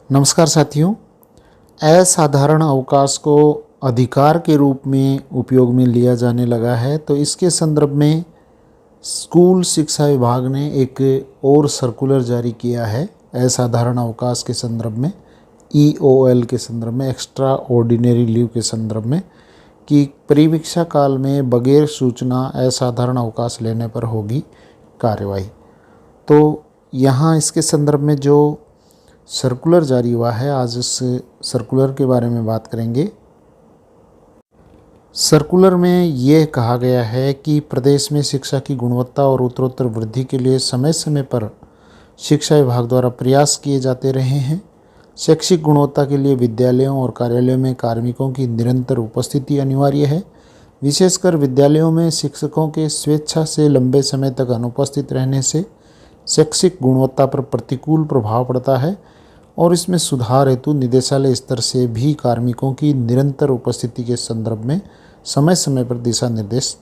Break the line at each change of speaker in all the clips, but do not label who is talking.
नमस्कार साथियों। असाधारण अवकाश को अधिकार के रूप में उपयोग में लिया जाने लगा है, तो इसके संदर्भ में स्कूल शिक्षा विभाग ने एक और सर्कुलर जारी किया है असाधारण अवकाश के संदर्भ में, EOL के संदर्भ में, एक्स्ट्रा ऑर्डिनरी लीव के संदर्भ में, कि परिवीक्षा काल में बगैर सूचना असाधारण अवकाश लेने पर होगी कार्यवाही। तो यहाँ इसके संदर्भ में जो सर्कुलर जारी हुआ है, आज इस सर्कुलर के बारे में बात करेंगे। सर्कुलर में ये कहा गया है कि प्रदेश में शिक्षा की गुणवत्ता और उत्तरोत्तर वृद्धि के लिए समय समय पर शिक्षा विभाग द्वारा प्रयास किए जाते रहे हैं। शैक्षिक गुणवत्ता के लिए विद्यालयों और कार्यालयों में कार्मिकों की निरंतर उपस्थिति अनिवार्य है। विशेषकर विद्यालयों में शिक्षकों के स्वेच्छा से लंबे समय तक अनुपस्थित रहने से शैक्षिक गुणवत्ता पर प्रतिकूल प्रभाव पड़ता है और इसमें सुधार हेतु निदेशालय स्तर से भी कार्मिकों की निरंतर उपस्थिति के संदर्भ में समय समय पर दिशा निर्देश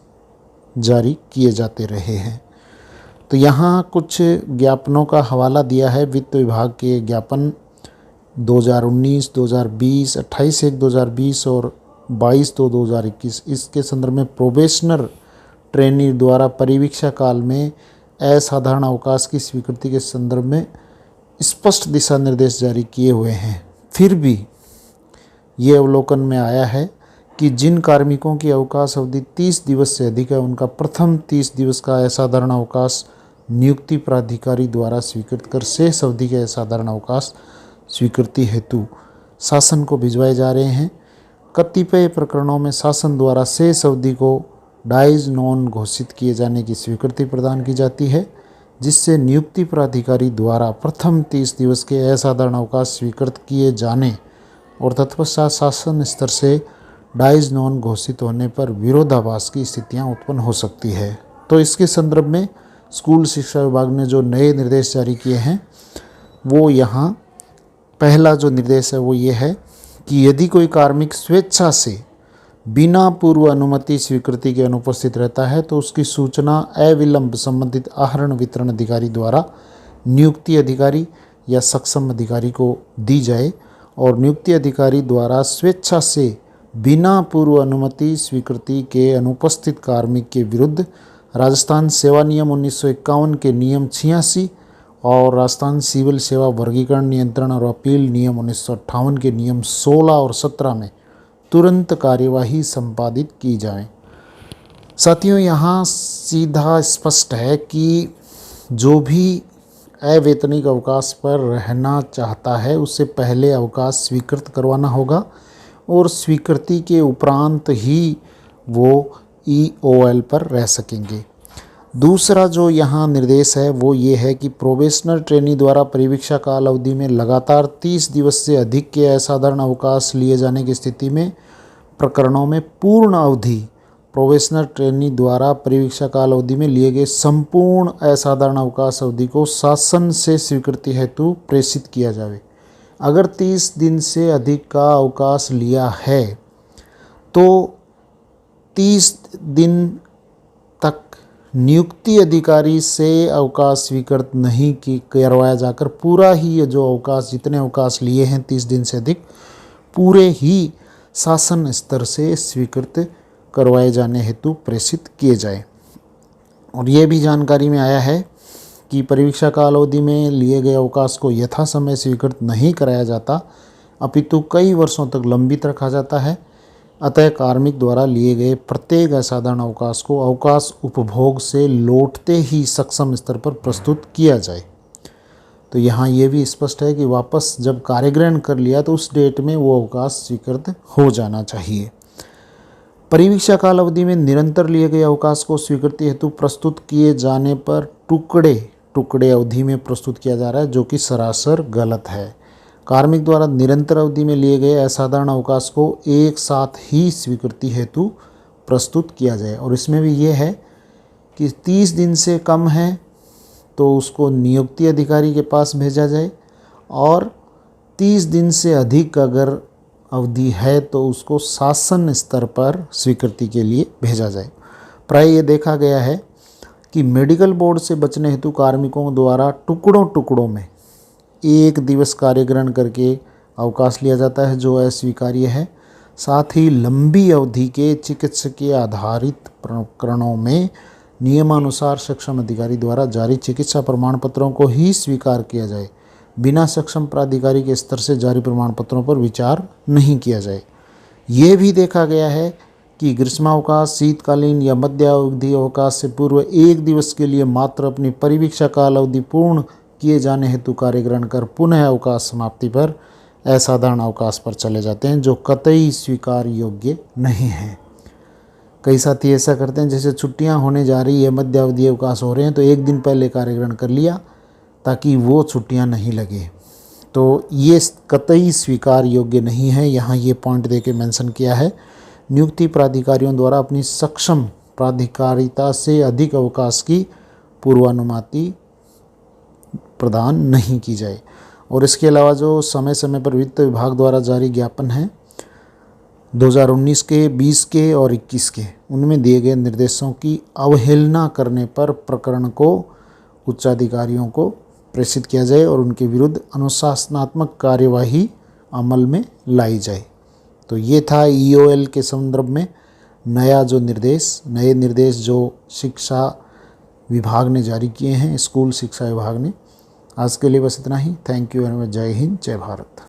जारी किए जाते रहे हैं। तो यहाँ कुछ ज्ञापनों का हवाला दिया है। वित्त विभाग के ज्ञापन 2019, 2020, 28/1/2020 और 22/2/2021, इसके संदर्भ में प्रोबेशनर ट्रेनी द्वारा परिवीक्षा काल में असाधारण अवकाश की स्वीकृति के संदर्भ में स्पष्ट दिशा निर्देश जारी किए हुए हैं। फिर भी ये अवलोकन में आया है कि जिन कार्मिकों की अवकाश अवधि 30 दिवस से अधिक है, उनका प्रथम 30 दिवस का असाधारण अवकाश नियुक्ति प्राधिकारी द्वारा स्वीकृत कर शेष अवधि के असाधारण अवकाश स्वीकृति हेतु शासन को भिजवाए जा रहे हैं। कतिपय प्रकरणों में शासन द्वारा शेष अवधि को डाइज नॉन घोषित किए जाने की स्वीकृति प्रदान की जाती है, जिससे नियुक्ति प्राधिकारी द्वारा प्रथम 30 दिवस के असाधारण अवकाश स्वीकृत किए जाने और तत्पश्चात शासन स्तर से डाइज नॉन घोषित होने पर विरोधाभास की स्थितियां उत्पन्न हो सकती है। तो इसके संदर्भ में स्कूल शिक्षा विभाग ने जो नए निर्देश जारी किए हैं, वो यहाँ पहला जो निर्देश है वो ये है कि यदि कोई कार्मिक स्वेच्छा से बिना पूर्व अनुमति स्वीकृति के अनुपस्थित रहता है, तो उसकी सूचना अविलंब संबंधित आहरण वितरण अधिकारी द्वारा नियुक्ति अधिकारी या सक्षम अधिकारी को दी जाए और नियुक्ति अधिकारी द्वारा स्वेच्छा से बिना पूर्व अनुमति स्वीकृति के अनुपस्थित कार्मिक के विरुद्ध राजस्थान सेवा नियम 1951 के नियम 86 और राजस्थान सिविल सेवा वर्गीकरण नियंत्रण और अपील नियम 1958 के नियम 16 और 17 में तुरंत कार्यवाही संपादित की जाए। साथियों, यहाँ सीधा स्पष्ट है कि जो भी अवैतनिक अवकाश पर रहना चाहता है, उससे पहले अवकाश स्वीकृत करवाना होगा और स्वीकृति के उपरांत ही वो EOL पर रह सकेंगे। दूसरा जो यहाँ निर्देश है वो ये है कि प्रोबेशनर ट्रेनी द्वारा परिवीक्षा काल अवधि में लगातार 30 दिवस से अधिक के असाधारण अवकाश लिए जाने की स्थिति में प्रकरणों में पूर्ण अवधि प्रोबेशनर ट्रेनी द्वारा परिवीक्षा काल अवधि में लिए गए संपूर्ण असाधारण अवकाश अवधि को शासन से स्वीकृति हेतु प्रेषित किया जाए। अगर 30 दिन से अधिक का अवकाश लिया है तो 30 दिन तक नियुक्ति अधिकारी से अवकाश स्वीकृत नहीं करवाया जाकर पूरा ही ये जो अवकाश, जितने अवकाश लिए हैं 30 दिन से अधिक, पूरे ही शासन स्तर से स्वीकृत करवाए जाने हेतु प्रेषित किए जाए। और ये भी जानकारी में आया है कि परिवीक्षा काल अवधि में लिए गए अवकाश को यथा समय स्वीकृत नहीं कराया जाता, अपितु कई वर्षों तक लंबित रखा जाता है। अतः कार्मिक द्वारा लिए गए प्रत्येक असाधारण अवकाश को अवकाश उपभोग से लौटते ही सक्षम स्तर पर प्रस्तुत किया जाए। तो यहाँ ये भी स्पष्ट है कि वापस जब कार्यग्रहण कर लिया तो उस डेट में वो अवकाश स्वीकृत हो जाना चाहिए। परिवीक्षा काल अवधि में निरंतर लिए गए अवकाश को स्वीकृति हेतु प्रस्तुत किए जाने पर टुकड़े अवधि में प्रस्तुत किया जा रहा है, जो कि सरासर गलत है। कार्मिक द्वारा निरंतर अवधि में लिए गए असाधारण अवकाश को एक साथ ही स्वीकृति हेतु प्रस्तुत किया जाए। और इसमें भी ये है कि 30 दिन से कम है तो उसको नियुक्ति अधिकारी के पास भेजा जाए और 30 दिन से अधिक अगर अवधि है तो उसको शासन स्तर पर स्वीकृति के लिए भेजा जाए। प्राय ये देखा गया है कि मेडिकल बोर्ड से बचने हेतु कार्मिकों द्वारा टुकड़ों में 1 दिवस कार्य ग्रहण करके अवकाश लिया जाता है, जो अस्वीकार्य है। साथ ही लंबी अवधि के चिकित्सकीय आधारित प्रकरणों में नियमानुसार सक्षम अधिकारी द्वारा जारी चिकित्सा प्रमाण पत्रों को ही स्वीकार किया जाए, बिना सक्षम प्राधिकारी के स्तर से जारी प्रमाण पत्रों पर विचार नहीं किया जाए। ये भी देखा गया है कि ग्रीष्मावकाश, शीतकालीन या मध्यावधि अवकाश से पूर्व 1 दिवस के लिए मात्र अपनी परिवीक्षा काल अवधि पूर्ण किए जाने हेतु कार्य ग्रहण कर पुनः अवकाश समाप्ति पर असाधारण अवकाश पर चले जाते हैं, जो कतई स्वीकार योग्य नहीं है। कई साथी ऐसा करते हैं, जैसे छुट्टियां होने जा रही है, मध्यावधि अवकाश हो रहे हैं, तो 1 दिन पहले कार्य ग्रहण कर लिया ताकि वो छुट्टियां नहीं लगे। तो ये कतई स्वीकार योग्य नहीं है। यहाँ ये पॉइंट दे के मेंशन किया है, नियुक्ति प्राधिकारियों द्वारा अपनी सक्षम प्राधिकारिता से अधिक अवकाश की पूर्वानुमति प्रदान नहीं की जाए। और इसके अलावा जो समय समय पर वित्त विभाग द्वारा जारी ज्ञापन है 2019 के, 20 के और 21 के, उनमें दिए गए निर्देशों की अवहेलना करने पर प्रकरण को उच्चाधिकारियों को प्रेषित किया जाए और उनके विरुद्ध अनुशासनात्मक कार्यवाही अमल में लाई जाए। तो ये था EOL के संदर्भ में नए निर्देश जो शिक्षा विभाग ने जारी किए हैं, स्कूल शिक्षा विभाग ने। आज के लिए बस इतना ही। थैंक यू एंड जय हिंद, जय भारत।